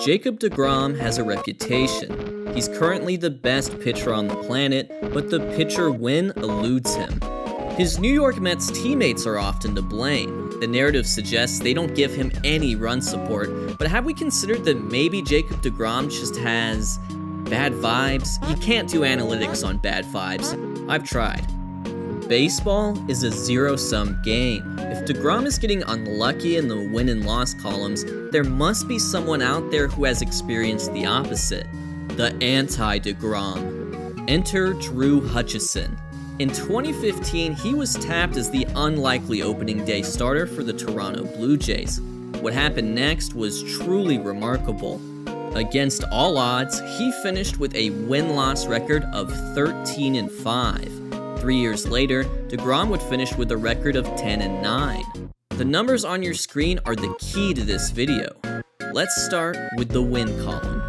Jacob deGrom has a reputation. He's currently the best pitcher on the planet, but the pitcher win eludes him. His New York Mets teammates are often to blame. The narrative suggests they don't give him any run support, but have we considered that maybe Jacob deGrom just has bad vibes? You can't do analytics on bad vibes. I've tried. Baseball is a zero-sum game. If deGrom is getting unlucky in the win and loss columns, there must be someone out there who has experienced the opposite. The anti-deGrom. Enter Drew Hutchison. In 2015, he was tapped as the unlikely opening day starter for the Toronto Blue Jays. What happened next was truly remarkable. Against all odds, he finished with a win-loss record of 13-5. 3 years later, deGrom would finish with a record of 10-9. The numbers on your screen are the key to this video. Let's start with the win column.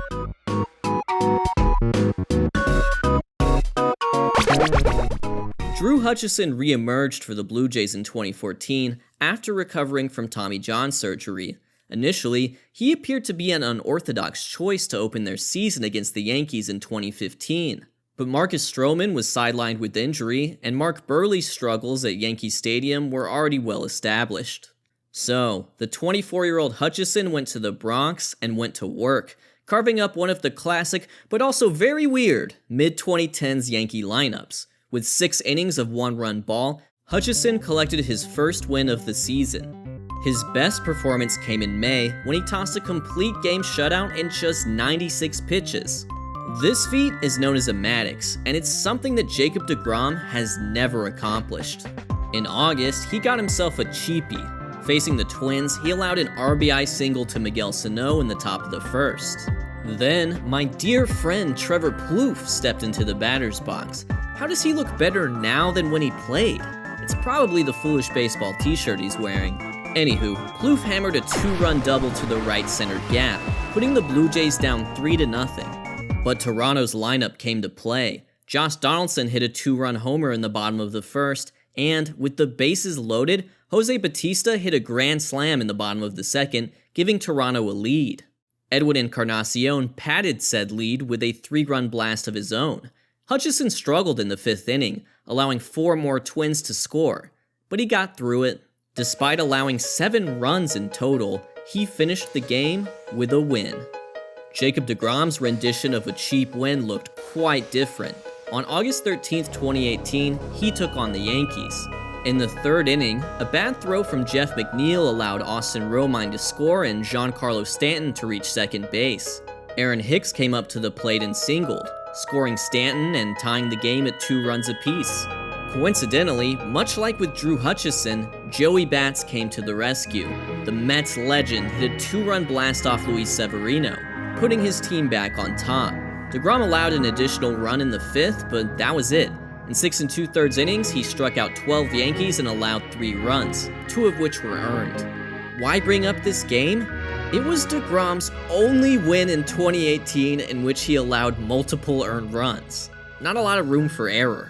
Drew Hutchison re-emerged for the Blue Jays in 2014 after recovering from Tommy John surgery. Initially, he appeared to be an unorthodox choice to open their season against the Yankees in 2015. But Marcus Stroman was sidelined with injury, and Mark Buehrle's struggles at Yankee Stadium were already well established. So, the 24-year-old Hutchison went to the Bronx and went to work, carving up one of the classic, but also very weird, mid-2010s Yankee lineups. With 6 innings of one-run ball, Hutchison collected his first win of the season. His best performance came in May when he tossed a complete game shutout in just 96 pitches. This feat is known as a Maddox, and it's something that Jacob deGrom has never accomplished. In August, he got himself a cheapie. Facing the Twins, he allowed an RBI single to Miguel Sano in the top of the first. Then, my dear friend Trevor Plouffe stepped into the batter's box. How does he look better now than when he played? It's probably the Foolish Baseball t-shirt he's wearing. Anywho, Plouffe hammered a 2-run double to the right center gap, putting the Blue Jays down 3-0. But Toronto's lineup came to play. Josh Donaldson hit a 2-run homer in the bottom of the first, and with the bases loaded, Jose Bautista hit a grand slam in the bottom of the second, giving Toronto a lead. Edwin Encarnacion padded said lead with a 3-run blast of his own. Hutchison struggled in the 5th inning, allowing 4 more Twins to score, but he got through it. Despite allowing 7 runs in total, he finished the game with a win. Jacob deGrom's rendition of a cheap win looked quite different. On August 13, 2018, he took on the Yankees. In the 3rd inning, a bad throw from Jeff McNeil allowed Austin Romine to score and Giancarlo Stanton to reach second base. Aaron Hicks came up to the plate and singled, scoring Stanton and tying the game at 2 runs apiece. Coincidentally, much like with Drew Hutchison, Joey Bats came to the rescue. The Mets legend hit a 2-run blast off Luis Severino, putting his team back on top. deGrom allowed an additional run in the 5th, but that was it. In 6 2/3 innings, he struck out 12 Yankees and allowed 3 runs, 2 of which were earned. Why bring up this game? It was deGrom's only win in 2018 in which he allowed multiple earned runs. Not a lot of room for error.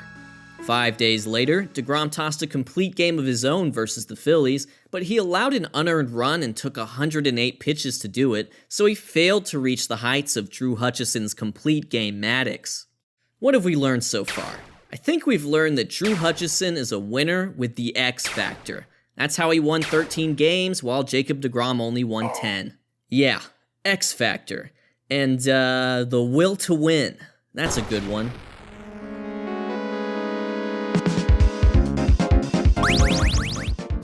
5 days later, deGrom tossed a complete game of his own versus the Phillies, but he allowed an unearned run and took 108 pitches to do it, so he failed to reach the heights of Drew Hutchison's complete game Maddox. What have we learned so far? I think we've learned that Drew Hutchison is a winner with the X factor. That's how he won 13 games, while Jacob deGrom only won 10. Yeah, X factor. And, the will to win. That's a good one.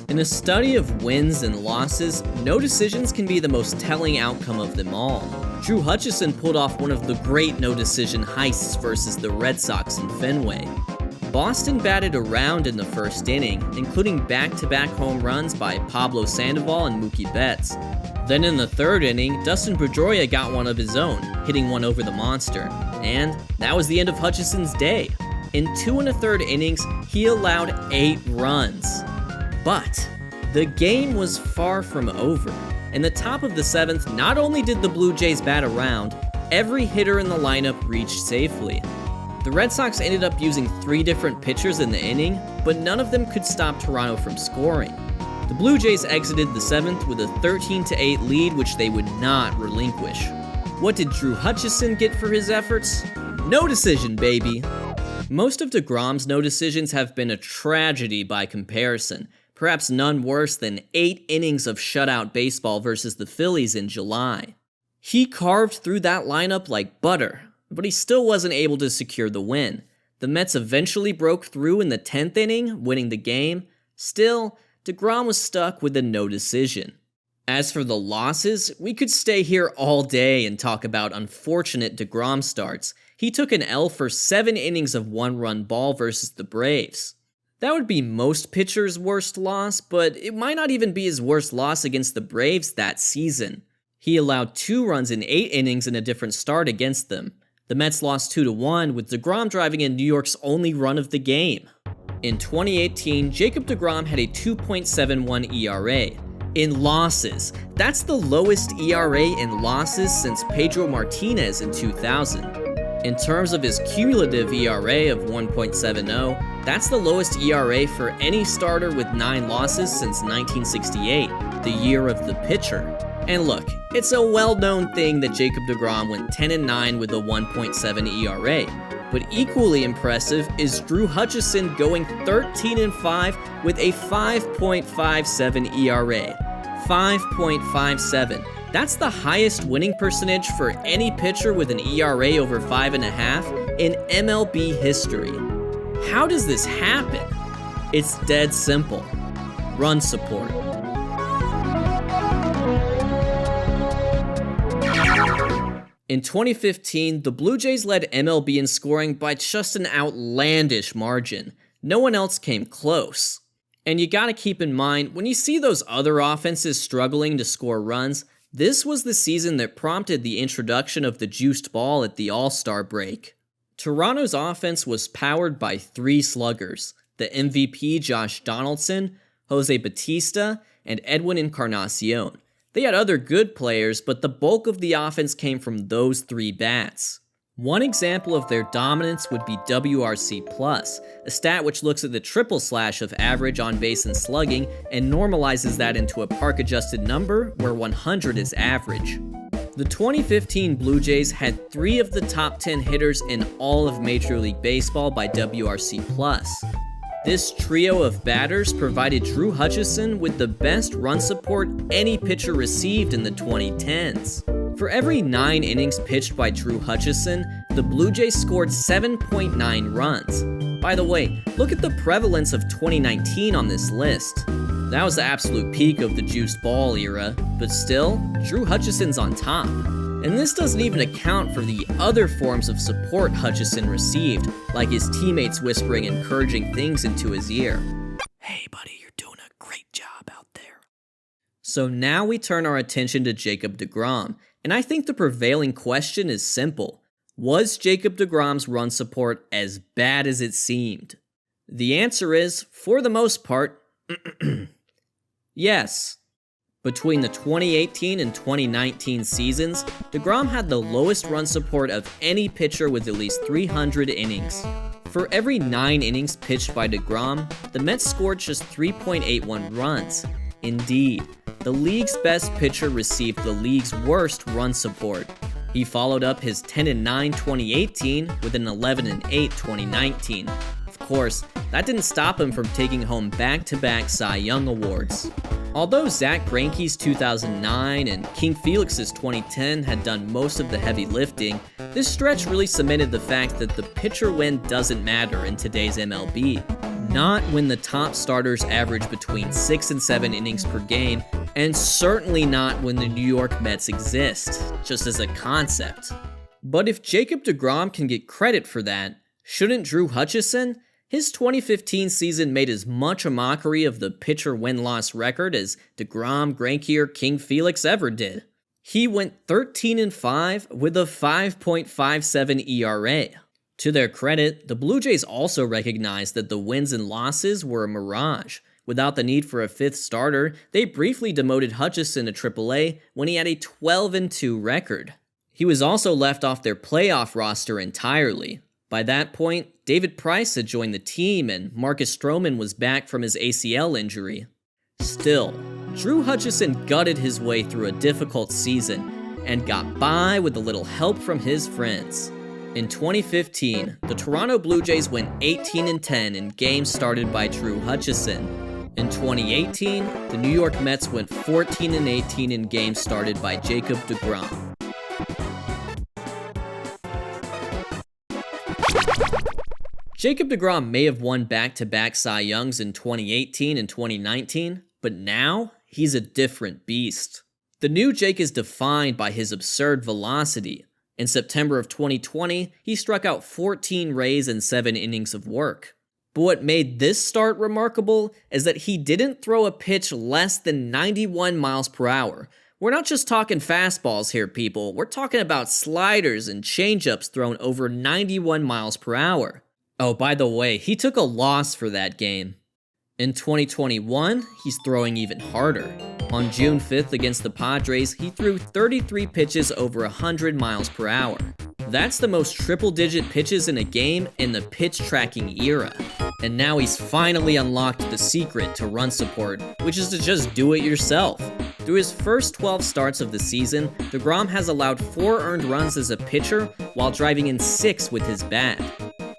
In a study of wins and losses, no decisions can be the most telling outcome of them all. Drew Hutchison pulled off one of the great no-decision heists versus the Red Sox in Fenway. Boston batted around in the 1st inning, including back-to-back home runs by Pablo Sandoval and Mookie Betts. Then in the 3rd inning, Dustin Pedroia got one of his own, hitting one over the monster. And that was the end of Hutchison's day. In 2 1/3 innings, he allowed 8 runs. But the game was far from over. In the top of the 7th, not only did the Blue Jays bat around, every hitter in the lineup reached safely. The Red Sox ended up using 3 different pitchers in the inning, but none of them could stop Toronto from scoring. The Blue Jays exited the 7th with a 13-8 lead, which they would not relinquish. What did Drew Hutchison get for his efforts? No decision, baby! Most of DeGrom's no decisions have been a tragedy by comparison, perhaps none worse than 8 innings of shutout baseball versus the Phillies in July. He carved through that lineup like butter, but he still wasn't able to secure the win. The Mets eventually broke through in the 10th inning, winning the game. Still, DeGrom was stuck with a no decision. As for the losses, we could stay here all day and talk about unfortunate DeGrom starts. He took an L for 7 innings of 1-run ball versus the Braves. That would be most pitchers' worst loss, but it might not even be his worst loss against the Braves that season. He allowed 2 runs in 8 innings in a different start against them. The Mets lost 2-1, with DeGrom driving in New York's only run of the game. In 2018, Jacob DeGrom had a 2.71 ERA. In losses, that's the lowest ERA in losses since Pedro Martinez in 2000. In terms of his cumulative ERA of 1.70, that's the lowest ERA for any starter with 9 losses since 1968, the year of the pitcher. And look, it's a well-known thing that Jacob DeGrom went 10-9 with a 1.7 ERA, but equally impressive is Drew Hutchison going 13-5 with a 5.57 ERA. 5.57. That's the highest winning percentage for any pitcher with an ERA over 5.5 in MLB history. How does this happen? It's dead simple. Run support. In 2015, the Blue Jays led MLB in scoring by just an outlandish margin. No one else came close. And you gotta keep in mind, when you see those other offenses struggling to score runs, this was the season that prompted the introduction of the juiced ball at the All-Star break. Toronto's offense was powered by 3 sluggers, the MVP Josh Donaldson, Jose Bautista, and Edwin Encarnacion. They had other good players, but the bulk of the offense came from those 3 bats. One example of their dominance would be WRC+, a stat which looks at the triple slash of average on base and slugging and normalizes that into a park-adjusted number where 100 is average. The 2015 Blue Jays had 3 of the top 10 hitters in all of Major League Baseball by WRC+. This trio of batters provided Drew Hutchison with the best run support any pitcher received in the 2010s. For every 9 innings pitched by Drew Hutchison, the Blue Jays scored 7.9 runs. By the way, look at the prevalence of 2019 on this list. That was the absolute peak of the juiced ball era, but still, Drew Hutchison's on top. And this doesn't even account for the other forms of support Hutchison received, like his teammates whispering encouraging things into his ear. Hey buddy, you're doing a great job out there. So now we turn our attention to Jacob DeGrom, and I think the prevailing question is simple. Was Jacob DeGrom's run support as bad as it seemed? The answer is, for the most part, yes. Between the 2018 and 2019 seasons, DeGrom had the lowest run support of any pitcher with at least 300 innings. For every 9 innings pitched by DeGrom, the Mets scored just 3.81 runs. Indeed, the league's best pitcher received the league's worst run support. He followed up his 10-9 2018 with an 11-8 2019. Of course, that didn't stop him from taking home back-to-back Cy Young awards. Although Zack Greinke's 2009 and King Felix's 2010 had done most of the heavy lifting, this stretch really cemented the fact that the pitcher win doesn't matter in today's MLB. Not when the top starters average between 6 and 7 innings per game, and certainly not when the New York Mets exist, just as a concept. But if Jacob DeGrom can get credit for that, shouldn't Drew Hutchison? His 2015 season made as much a mockery of the pitcher win-loss record as DeGrom, Greinke, or King Felix ever did. He went 13-5 with a 5.57 ERA. To their credit, the Blue Jays also recognized that the wins and losses were a mirage. Without the need for a 5th starter, they briefly demoted Hutchison to AAA when he had a 12-2 record. He was also left off their playoff roster entirely. By that point, David Price had joined the team and Marcus Stroman was back from his ACL injury. Still, Drew Hutchison gutted his way through a difficult season and got by with a little help from his friends. In 2015, the Toronto Blue Jays went 18-10 in games started by Drew Hutchison. In 2018, the New York Mets went 14-18 in games started by Jacob deGrom. Jacob deGrom may have won back-to-back Cy Youngs in 2018 and 2019, but now he's a different beast. The new Jake is defined by his absurd velocity. In September of 2020, he struck out 14 Rays in 7 innings of work. But what made this start remarkable is that he didn't throw a pitch less than 91 miles per hour. We're not just talking fastballs here, people. We're talking about sliders and changeups thrown over 91 miles per hour. Oh, by the way, he took a loss for that game. In 2021, he's throwing even harder. On June 5th against the Padres, he threw 33 pitches over 100 miles per hour. That's the most triple-digit pitches in a game in the pitch tracking era. And now he's finally unlocked the secret to run support, which is to just do it yourself. Through his first 12 starts of the season, deGrom has allowed 4 earned runs as a pitcher while driving in 6 with his bat.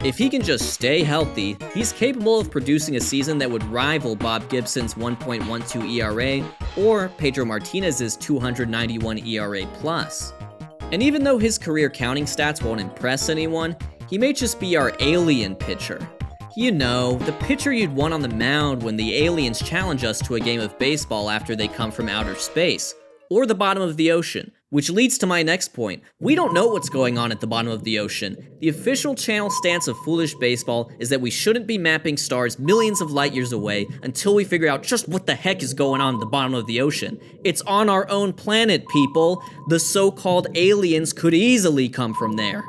If he can just stay healthy, he's capable of producing a season that would rival Bob Gibson's 1.12 ERA or Pedro Martinez's 291 ERA+. And even though his career counting stats won't impress anyone, he may just be our alien pitcher. You know, the pitcher you'd want on the mound when the aliens challenge us to a game of baseball after they come from outer space, or the bottom of the ocean. Which leads to my next point. We don't know what's going on at the bottom of the ocean. The official channel stance of Foolish Baseball is that we shouldn't be mapping stars millions of light years away until we figure out just what the heck is going on at the bottom of the ocean. It's on our own planet, people. The so-called aliens could easily come from there.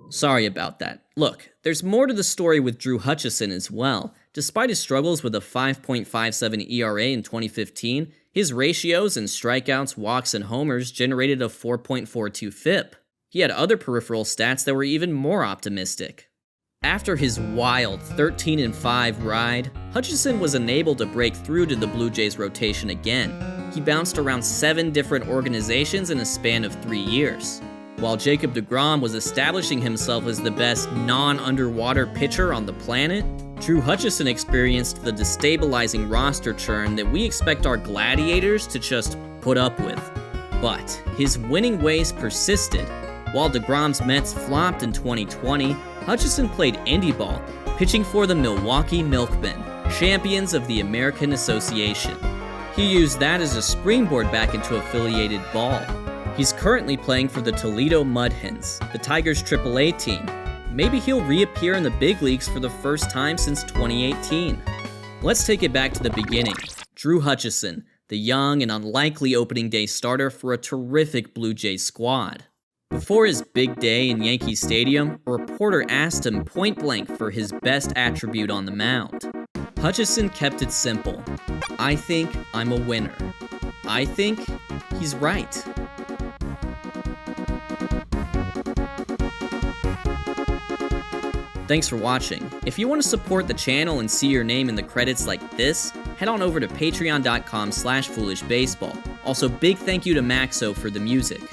Sorry about that. Look, there's more to the story with Drew Hutchison as well. Despite his struggles with a 5.57 ERA in 2015, his ratios in strikeouts, walks, and homers generated a 4.42 FIP. He had other peripheral stats that were even more optimistic. After his wild 13-5 ride, Hutchison was unable to break through to the Blue Jays rotation again. He bounced around 7 different organizations in a span of 3 years. While Jacob deGrom was establishing himself as the best non-underwater pitcher on the planet, Drew Hutchison experienced the destabilizing roster churn that we expect our gladiators to just put up with. But his winning ways persisted. While deGrom's Mets flopped in 2020, Hutchison played indie ball, pitching for the Milwaukee Milkmen, champions of the American Association. He used that as a springboard back into affiliated ball. He's currently playing for the Toledo Mud Hens, the Tigers' AAA team. Maybe he'll reappear in the big leagues for the first time since 2018. Let's take it back to the beginning. Drew Hutchison, the young and unlikely opening day starter for a terrific Blue Jays squad. Before his big day in Yankee Stadium, a reporter asked him point blank for his best attribute on the mound. Hutchison kept it simple. I think I'm a winner. I think he's right. Thanks for watching. If you want to support the channel and see your name in the credits like this, head on over to patreon.com/foolishbaseball. Also, big thank you to Maxo for the music.